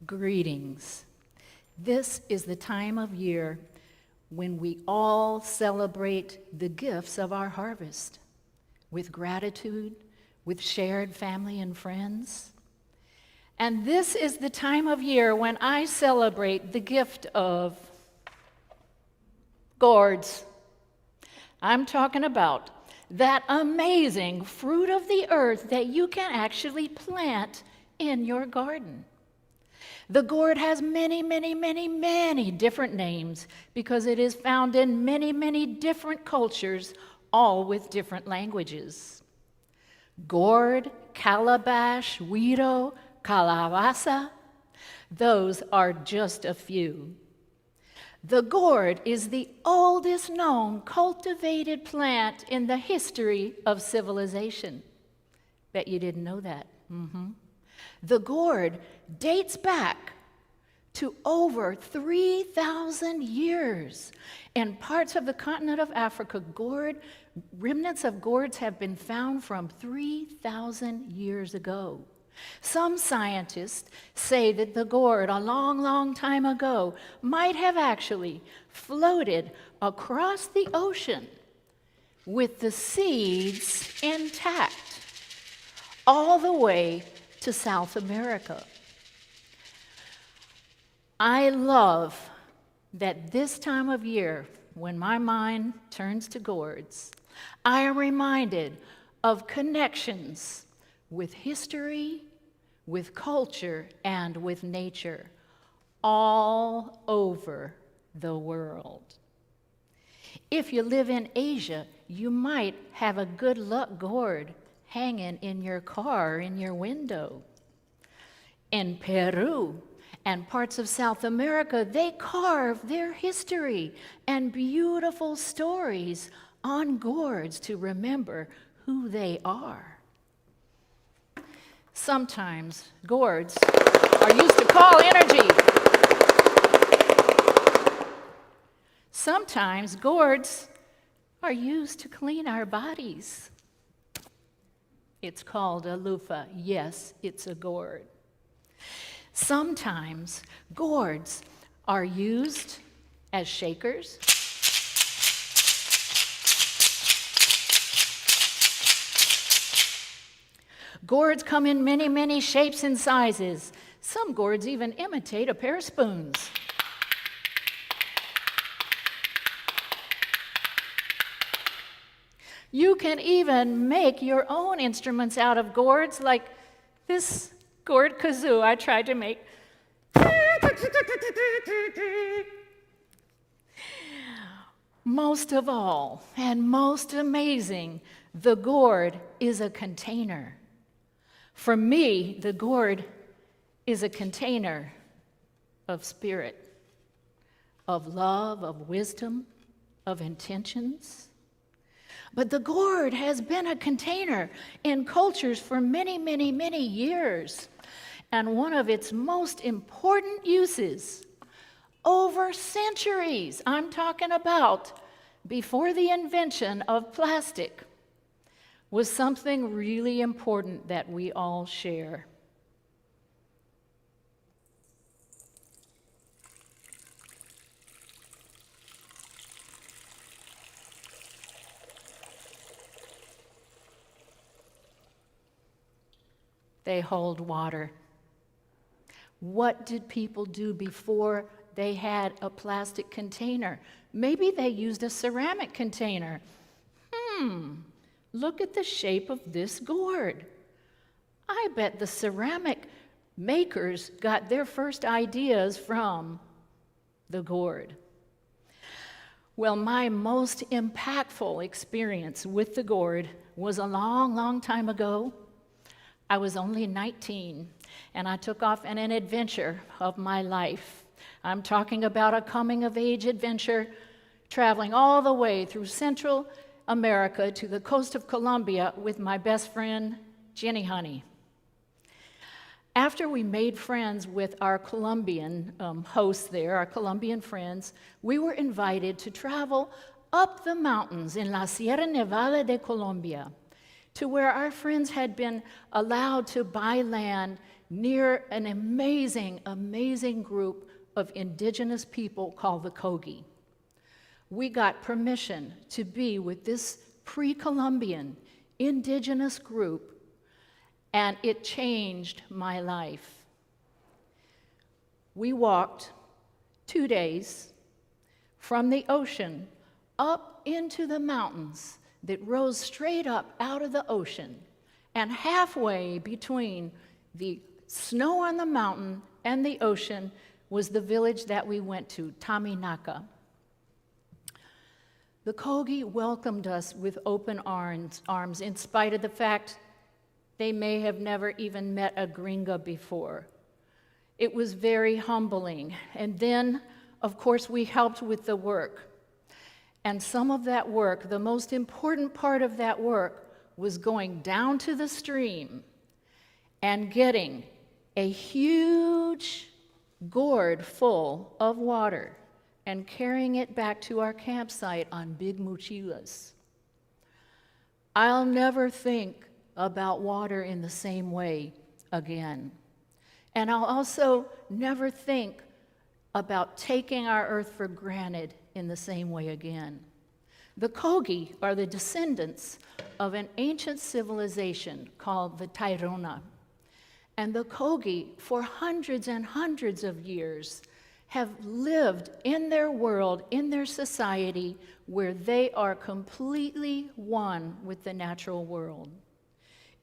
Greetings. This is the time of year when we all celebrate the gifts of our harvest with gratitude, with shared family and friends. And this is the time of year when I celebrate the gift of gourds. I'm talking about that amazing fruit of the earth that you can actually plant in your garden. The gourd has many, many, many, many different names because it is found in many, many different cultures, all with different languages. Gourd, calabash, huiro, calabaza, those are just a few. The gourd is the oldest known cultivated plant in the history of civilization. Bet you didn't know that. The gourd dates back to over 3,000 years. In parts of the continent of Africa, remnants of gourds have been found from 3,000 years ago. Some scientists say that the gourd, a long, long time ago, might have actually floated across the ocean with the seeds intact, all the way to South America. I love that this time of year, when my mind turns to gourds, I am reminded of connections with history, with culture, and with nature all over the world. If you live in Asia, you might have a good luck gourd hanging in your car, in your window. In Peru and parts of South America, they carve their history and beautiful stories on gourds to remember who they are. Sometimes gourds are used to call energy. Sometimes gourds are used to clean our bodies. It's called a loofah. Yes, it's a gourd. Sometimes gourds are used as shakers. Gourds come in many, many shapes and sizes. Some gourds even imitate a pair of spoons. You can even make your own instruments out of gourds, like this gourd kazoo I tried to make. Most of all, and most amazing, the gourd is a container. For me, the gourd is a container of spirit, of love, of wisdom, of intentions. But the gourd has been a container in cultures for many, many, many years. And one of its most important uses over centuries, I'm talking about before the invention of plastic, was something really important that we all share. They hold water. What did people do before they had a plastic container? Maybe they used a ceramic container. Look at the shape of this gourd. I bet the ceramic makers got their first ideas from the gourd. Well, my most impactful experience with the gourd was a long, long time ago. I was only 19, and I took off on an adventure of my life. I'm talking about a coming-of-age adventure, traveling all the way through Central America to the coast of Colombia with my best friend, Jenny Honey. After we made friends with our Colombian hosts there, our Colombian friends, we were invited to travel up the mountains in La Sierra Nevada de Colombia, to where our friends had been allowed to buy land near an amazing, amazing group of indigenous people called the Kogi. We got permission to be with this pre-Columbian indigenous group, and it changed my life. We walked 2 days from the ocean up into the mountains that rose straight up out of the ocean, and halfway between the snow on the mountain and the ocean was the village that we went to, Taminaca. The Kogi welcomed us with open arms in spite of the fact they may have never even met a gringa before. It was very humbling. And then, of course, we helped with the work. And some of that work, the most important part of that work, was going down to the stream and getting a huge gourd full of water and carrying it back to our campsite on big mochilas. I'll never think about water in the same way again. And I'll also never think about taking our earth for granted in the same way again. The Kogi are the descendants of an ancient civilization called the Tairona. And the Kogi, for hundreds and hundreds of years, have lived in their world, in their society, where they are completely one with the natural world.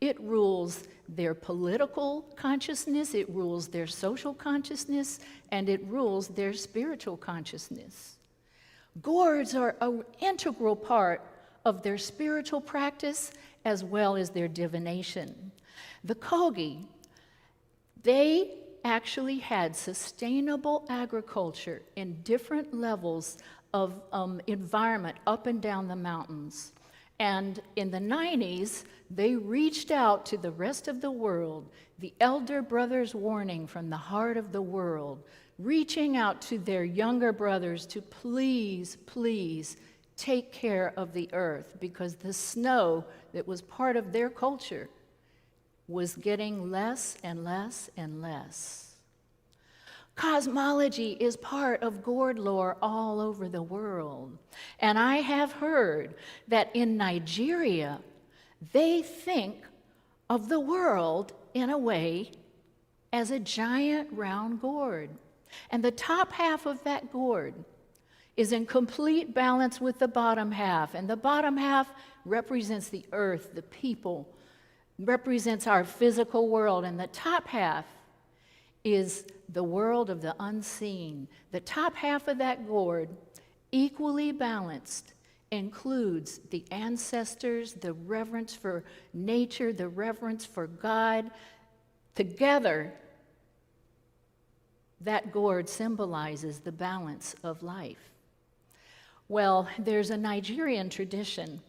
It rules their political consciousness, it rules their social consciousness, and it rules their spiritual consciousness. Gourds are an integral part of their spiritual practice as well as their divination. The Kogi, they actually had sustainable agriculture in different levels of environment up and down the mountains. And in the 90s, they reached out to the rest of the world, the elder brothers warning from the heart of the world, reaching out to their younger brothers to please, please take care of the earth, because the snow that was part of their culture was getting less and less and less. Cosmology is part of gourd lore all over the world. And I have heard that in Nigeria, they think of the world in a way as a giant round gourd. And the top half of that gourd is in complete balance with the bottom half. And the bottom half represents the earth, the people, represents our physical world. And the top half is the world of the unseen. The top half of that gourd, equally balanced, includes the ancestors, the reverence for nature, the reverence for God. Together, that gourd symbolizes the balance of life. Well, there's a Nigerian tradition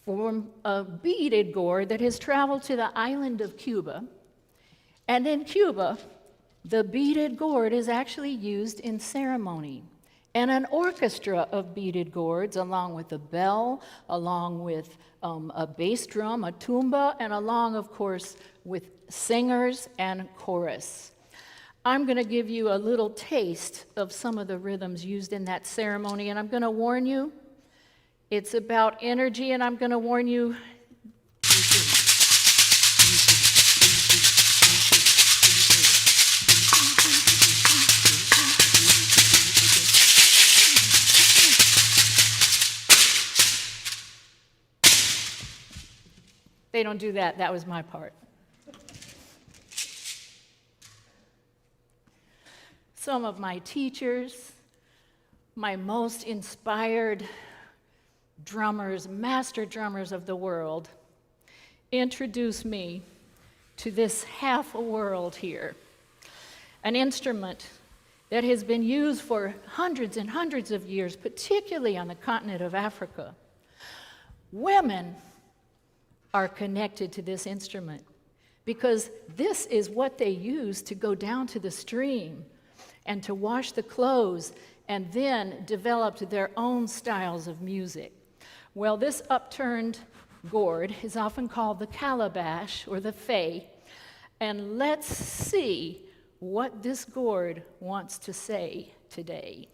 for a beaded gourd that has traveled to the island of Cuba, And in Cuba, the beaded gourd is actually used in ceremony. And an orchestra of beaded gourds, along with a bell, along with a bass drum, a tumba, and along, of course, with singers and chorus. I'm going to give you a little taste of some of the rhythms used in that ceremony, and I'm going to warn you, it's about energy, and I'm going to warn you, they don't do that. That was my part. Some of my teachers, my most inspired drummers, master drummers of the world, introduced me to this half a world here, an instrument that has been used for hundreds and hundreds of years, particularly on the continent of Africa. Women are connected to this instrument because this is what they use to go down to the stream and to wash the clothes and then developed their own styles of music. Well, this upturned gourd is often called the calabash or the fay, and let's see what this gourd wants to say today.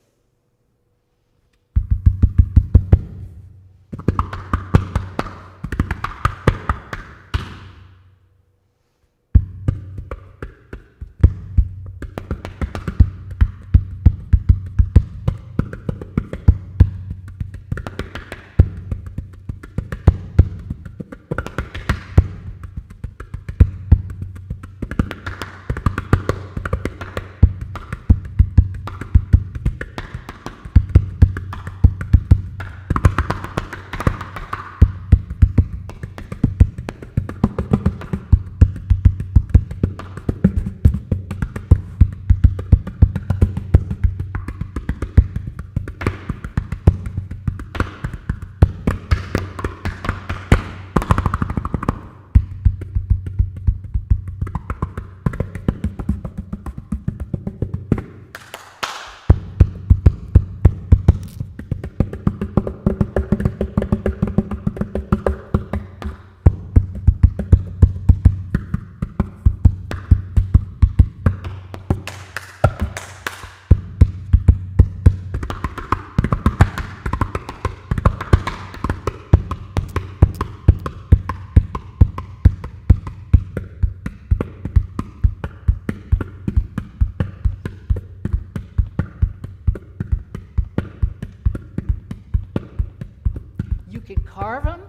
You could carve them,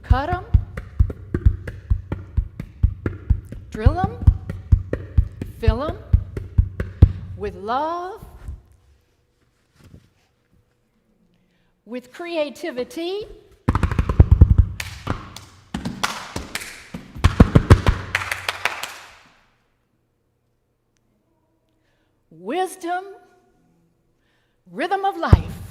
cut them, drill them, fill them with love, with creativity, wisdom, rhythm of life.